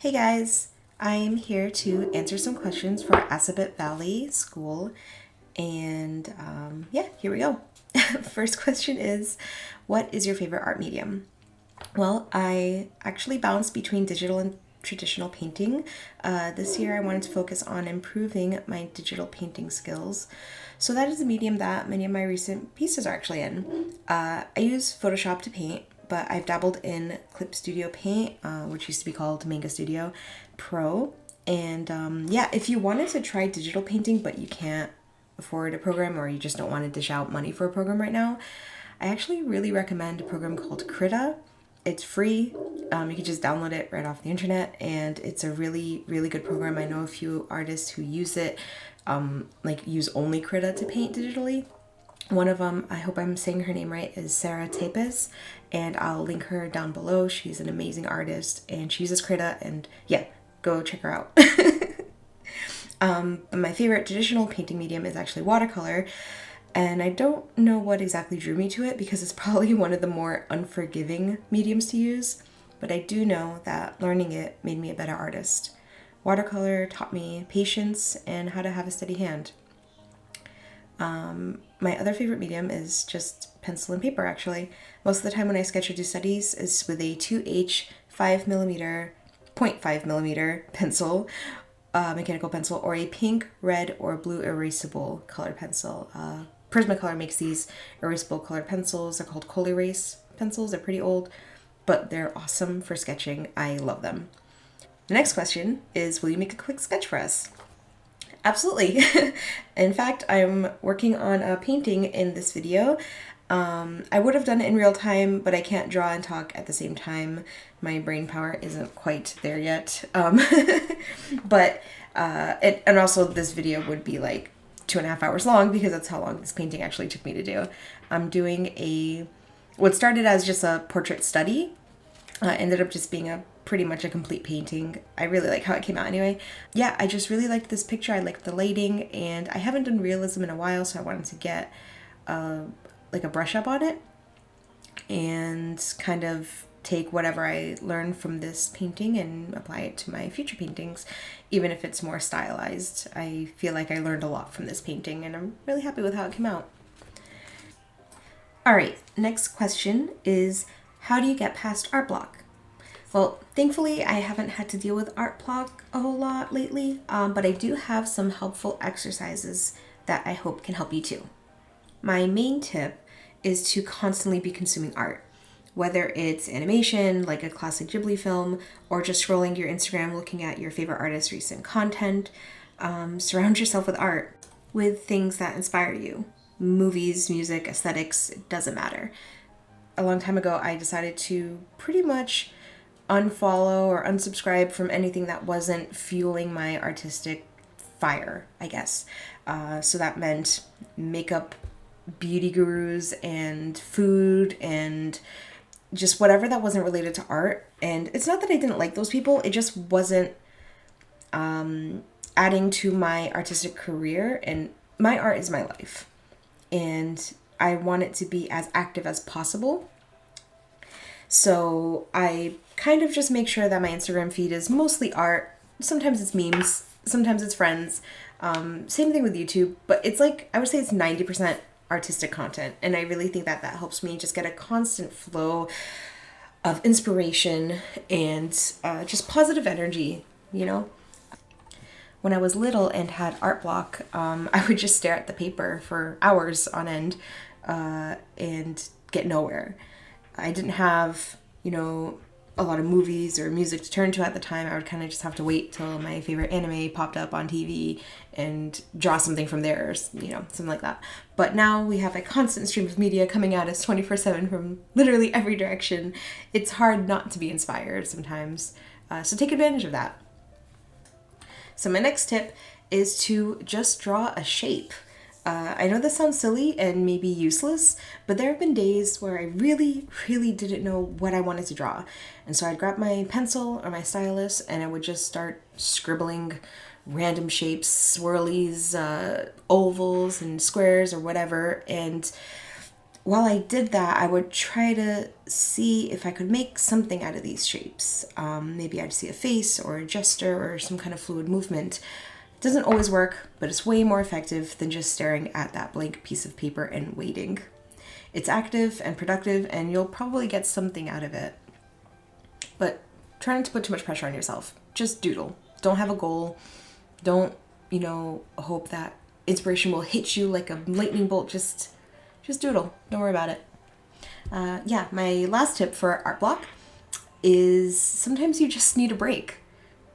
Hey guys, I'm here to answer some questions for Assabet Valley School, and yeah, here we go. First question is, what is your favorite art medium? Well, I actually bounced between digital and traditional painting. This year I wanted to focus on improving my digital painting skills. So that is the medium that many of my recent pieces are actually in. I use Photoshop to paint, but I've dabbled in Clip Studio Paint, which used to be called Manga Studio Pro. And yeah, if you wanted to try digital painting but you can't afford a program or you just don't want to dish out money for a program right now, I actually really recommend a program called Krita. It's free. You can just download it right off the internet, and it's a really, really good program. I know a few artists who use it, like use only Krita to paint digitally. One of them, I hope I'm saying her name right, is Sarah Tapis, and I'll link her down below. She's an amazing artist, and she uses Krita, and yeah, go check her out. But my favorite traditional painting medium is actually watercolor. And I don't know what exactly drew me to it because it's probably one of the more unforgiving mediums to use, but I do know that learning it made me a better artist. Watercolor taught me patience and how to have a steady hand. My other favorite medium is just pencil and paper, actually. Most of the time when I sketch or do studies is with a 2H 5mm, 0.5mm pencil, mechanical pencil, or a pink, red, or blue erasable colored pencil. Prismacolor makes these erasable colored pencils. They're called Cold Erase pencils. They're pretty old, but they're awesome for sketching. I love them. The next question is, will you make a quick sketch for us? Absolutely. In fact, I'm working on a painting in this video. I would have done it in real time, but I can't draw and talk at the same time. My brain power isn't quite there yet. But and also this video would be like 2.5 hours long because that's how long this painting actually took me to do. I'm doing what started as just a portrait study, ended up just being pretty much a complete painting. I really like how it came out anyway. Yeah, I just really liked this picture. I liked the lighting, and I haven't done realism in a while, so I wanted to get like a brush up on it and kind of take whatever I learned from this painting and apply it to my future paintings, even if it's more stylized. I feel like I learned a lot from this painting, and I'm really happy with how it came out. All right, next question is, how do you get past art block? Well, thankfully, I haven't had to deal with art block a whole lot lately, but I do have some helpful exercises that I hope can help you too. My main tip is to constantly be consuming art, whether it's animation, like a classic Ghibli film, or just scrolling your Instagram looking at your favorite artist's recent content. Surround yourself with art, with things that inspire you. Movies, music, aesthetics, it doesn't matter. A long time ago, I decided to pretty much unfollow or unsubscribe from anything that wasn't fueling my artistic fire, I guess. So that meant makeup beauty gurus and food and just whatever that wasn't related to art. And it's not that I didn't like those people, it just wasn't adding to my artistic career. And my art is my life, and I want it to be as active as possible. So I kind of just make sure that my Instagram feed is mostly art. Sometimes it's memes, sometimes it's friends. Same thing with YouTube, but it's like, I would say it's 90% artistic content. And I really think that that helps me just get a constant flow of inspiration and just positive energy, you know? When I was little and had art block, I would just stare at the paper for hours on end and get nowhere. I didn't have, a lot of movies or music to turn to at the time. I would kind of just have to wait till my favorite anime popped up on TV and draw something from there, or, something like that. But now we have a constant stream of media coming at us 24/7 from literally every direction. It's hard not to be inspired sometimes. So take advantage of that. So my next tip is to just draw a shape. I know this sounds silly and maybe useless, but there have been days where I really, really didn't know what I wanted to draw. And so I'd grab my pencil or my stylus and I would just start scribbling random shapes, swirlies, ovals and squares or whatever. And while I did that, I would try to see if I could make something out of these shapes. Maybe I'd see a face or a gesture or some kind of fluid movement. It doesn't always work, but it's way more effective than just staring at that blank piece of paper and waiting. It's active and productive, and you'll probably get something out of it. But try not to put too much pressure on yourself. Just doodle. Don't have a goal. Don't, hope that inspiration will hit you like a lightning bolt. Just doodle. Don't worry about it. My last tip for art block is sometimes you just need a break.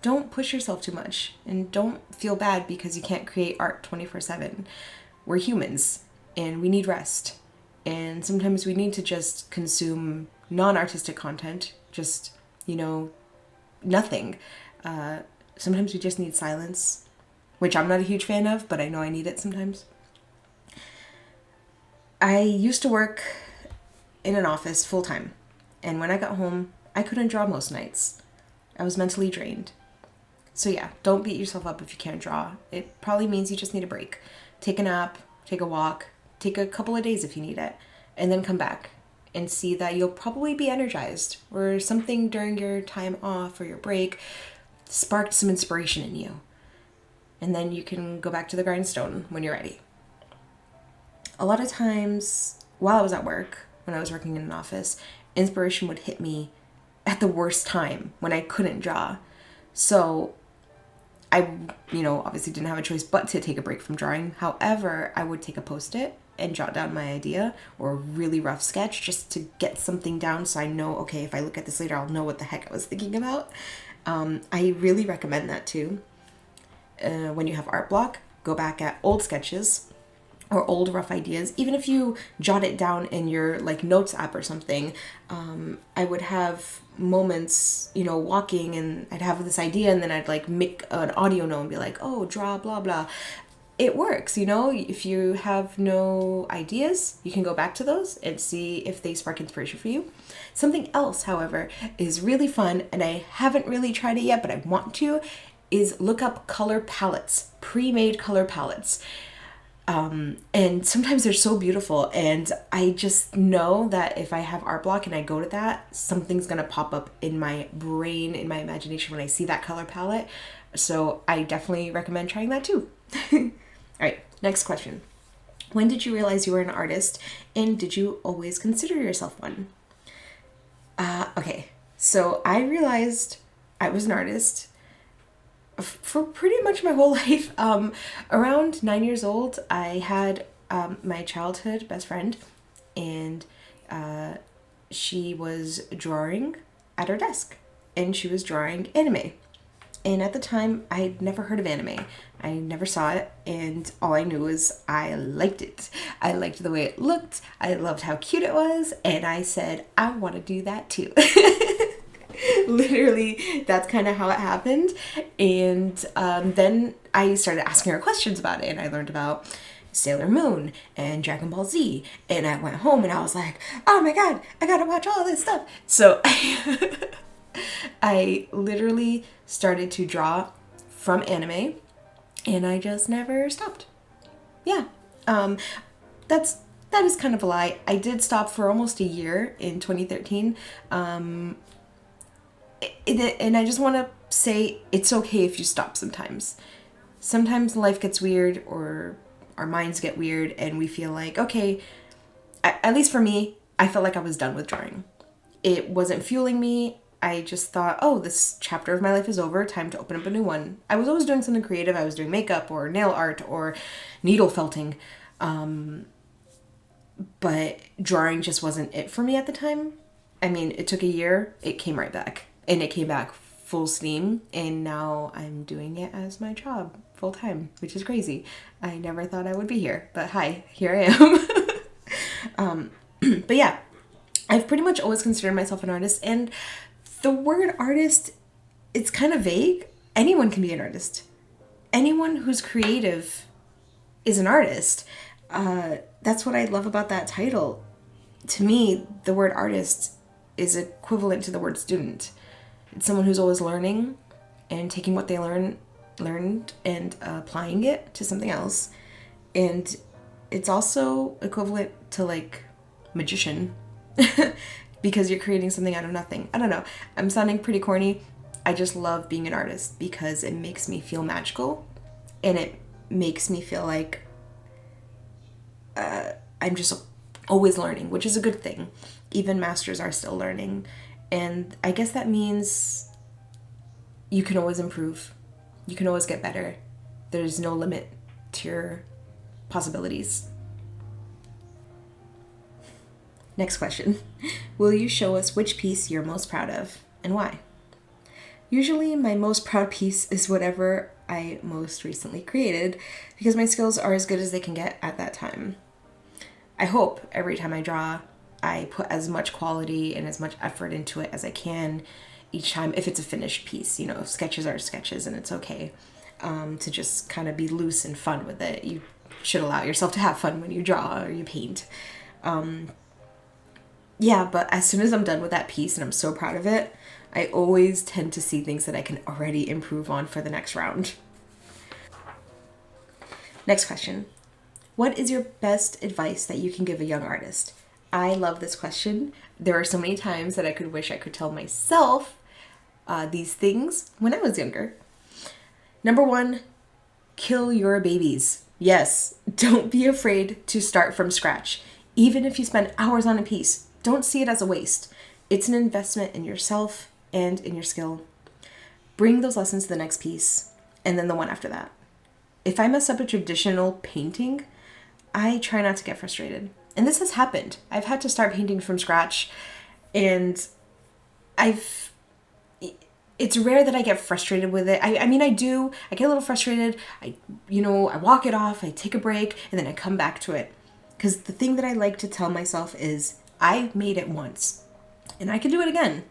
Don't push yourself too much, and don't feel bad because you can't create art 24/7. We're humans and we need rest. And sometimes we need to just consume non-artistic content, just, nothing. Sometimes we just need silence, which I'm not a huge fan of, but I know I need it sometimes. I used to work in an office full time, and when I got home, I couldn't draw most nights. I was mentally drained. So yeah, don't beat yourself up if you can't draw. It probably means you just need a break. Take a nap, take a walk, take a couple of days if you need it, and then come back and see that you'll probably be energized, or something during your time off or your break sparked some inspiration in you. And then you can go back to the grindstone when you're ready. A lot of times while I was at work, when I was working in an office, inspiration would hit me at the worst time when I couldn't draw. So I, obviously didn't have a choice but to take a break from drawing. However, I would take a Post-it and jot down my idea or a really rough sketch just to get something down so I know, okay, if I look at this later, I'll know what the heck I was thinking about. I really recommend that too. When you have art block, go back at old sketches or old rough ideas. Even if you jot it down in your notes app or something, I would have moments, walking, and I'd have this idea, and then I'd make an audio note and be like, oh, draw blah blah. It works, if you have no ideas, you can go back to those and see if they spark inspiration for you. Something else, however, is really fun, and I haven't really tried it yet, but I want to, is look up color palettes, pre-made color palettes. And sometimes they're so beautiful, and I just know that if I have art block and I go to that, something's gonna pop up in my brain, in my imagination when I see that color palette. So I definitely recommend trying that too. All right, next question. When did you realize you were an artist, and did you always consider yourself one? Okay, so I realized I was an artist for pretty much my whole life. Around 9 years old, I had my childhood best friend, and she was drawing at her desk, and she was drawing anime. And at the time, I'd never heard of anime. I never saw it, and all I knew was I liked it. I liked the way it looked, I loved how cute it was, and I said, I want to do that too. Literally, that's kind of how it happened. And then I started asking her questions about it, and I learned about Sailor Moon and Dragon Ball Z, and I went home and I was like, oh my god, I gotta watch all this stuff. So I literally started to draw from anime, and I just never stopped. Yeah, that is kind of a lie. I did stop for almost a year in 2013. And I just want to say it's okay if you stop sometimes. Sometimes life gets weird, or our minds get weird, and we feel like, okay, at least for me, I felt like I was done with drawing. It wasn't fueling me. I just thought, oh, this chapter of my life is over, time to open up a new one. I was always doing something creative. I was doing makeup or nail art or needle felting. But drawing just wasn't it for me at the time. I mean, it took a year, it came right back. And it came back full steam, and now I'm doing it as my job full time, which is crazy. I never thought I would be here, but hi, here I am. But yeah, I've pretty much always considered myself an artist, and the word artist, it's kind of vague. Anyone can be an artist. Anyone who's creative is an artist. That's what I love about that title. To me, the word artist is equivalent to the word student. It's someone who's always learning and taking what they learned and applying it to something else. And it's also equivalent to magician because you're creating something out of nothing. I don't know. I'm sounding pretty corny. I just love being an artist because it makes me feel magical, and it makes me feel like I'm just always learning, which is a good thing. Even masters are still learning. And I guess that means you can always improve. You can always get better. There's no limit to your possibilities. Next question. Will you show us which piece you're most proud of and why? Usually my most proud piece is whatever I most recently created because my skills are as good as they can get at that time. I hope every time I draw, I put as much quality and as much effort into it as I can each time if it's a finished piece. You know, sketches are sketches and it's okay to just kind of be loose and fun with it. You should allow yourself to have fun when you draw or you paint. Yeah, but as soon as I'm done with that piece and I'm so proud of it, I always tend to see things that I can already improve on for the next round. Next question. What is your best advice that you can give a young artist? I love this question. There are so many times that I could wish I could tell myself these things when I was younger. Number one, kill your babies. Yes, don't be afraid to start from scratch. Even if you spend hours on a piece, don't see it as a waste. It's an investment in yourself and in your skill. Bring those lessons to the next piece and then the one after that. If I mess up a traditional painting, I try not to get frustrated. And this has happened. I've had to start painting from scratch, and it's rare that I get frustrated with it. I mean, I do. I get a little frustrated. I walk it off, I take a break, and then I come back to it. Because the thing that I like to tell myself is, I made it once, and I can do it again.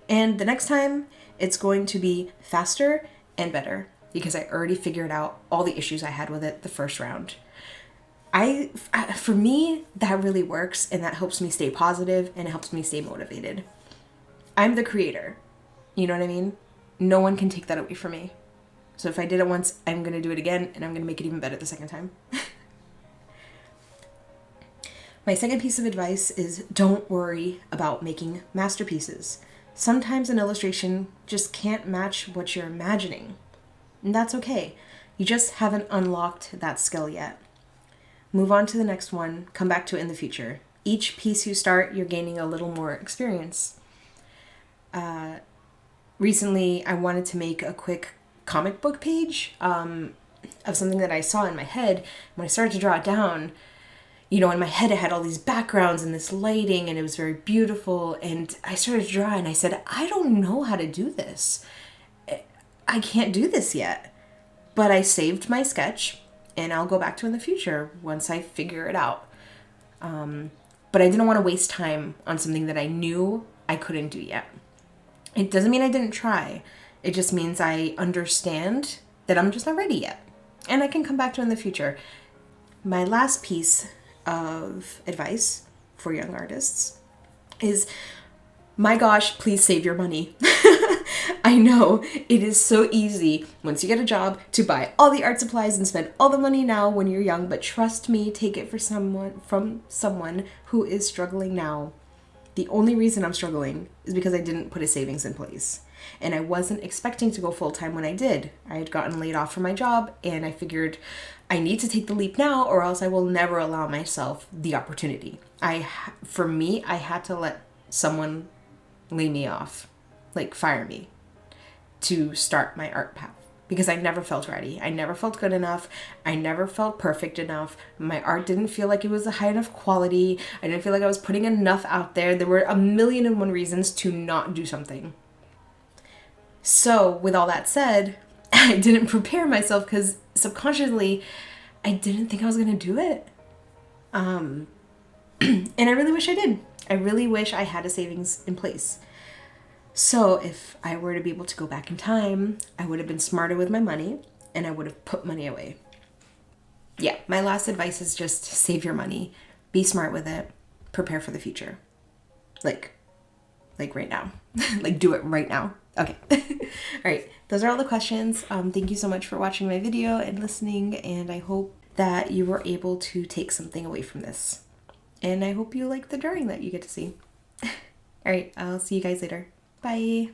And the next time, it's going to be faster and better, because I already figured out all the issues I had with it the first round. For me, that really works, and that helps me stay positive, and it helps me stay motivated. I'm the creator. You know what I mean? No one can take that away from me. So if I did it once, I'm going to do it again, and I'm going to make it even better the second time. My second piece of advice is don't worry about making masterpieces. Sometimes an illustration just can't match what you're imagining. And that's okay. You just haven't unlocked that skill yet. Move on to the next one, come back to it in the future. Each piece you start, you're gaining a little more experience. Recently, I wanted to make a quick comic book page of something that I saw in my head. When I started to draw it down, in my head I had all these backgrounds and this lighting, and it was very beautiful. And I started to draw, and I said, I don't know how to do this. I can't do this yet. But I saved my sketch, and I'll go back to it in the future once I figure it out. But I didn't want to waste time on something that I knew I couldn't do yet. It doesn't mean I didn't try. It just means I understand that I'm just not ready yet. And I can come back to it in the future. My last piece of advice for young artists is, my gosh, please save your money. I know it is so easy once you get a job to buy all the art supplies and spend all the money now when you're young, but trust me, take it from someone who is struggling now. The only reason I'm struggling is because I didn't put a savings in place. And I wasn't expecting to go full-time when I did. I had gotten laid off from my job, and I figured I need to take the leap now, or else I will never allow myself the opportunity. For me, I had to let someone lay me off, like fire me, to start my art path. Because I never felt ready. I never felt good enough. I never felt perfect enough. My art didn't feel like it was a high enough quality. I didn't feel like I was putting enough out there. There were 1,000,001 reasons to not do something. So with all that said, I didn't prepare myself because subconsciously I didn't think I was going to do it. And I really wish I did. I really wish I had a savings in place. So if I were to be able to go back in time, I would have been smarter with my money, and I would have put money away. Yeah, my last advice is just save your money. Be smart with it. Prepare for the future. Like right now. Like do it right now. Okay. All right. Those are all the questions. Thank you so much for watching my video and listening, and I hope that you were able to take something away from this. And I hope you like the drawing that you get to see. Alright, I'll see you guys later. Bye!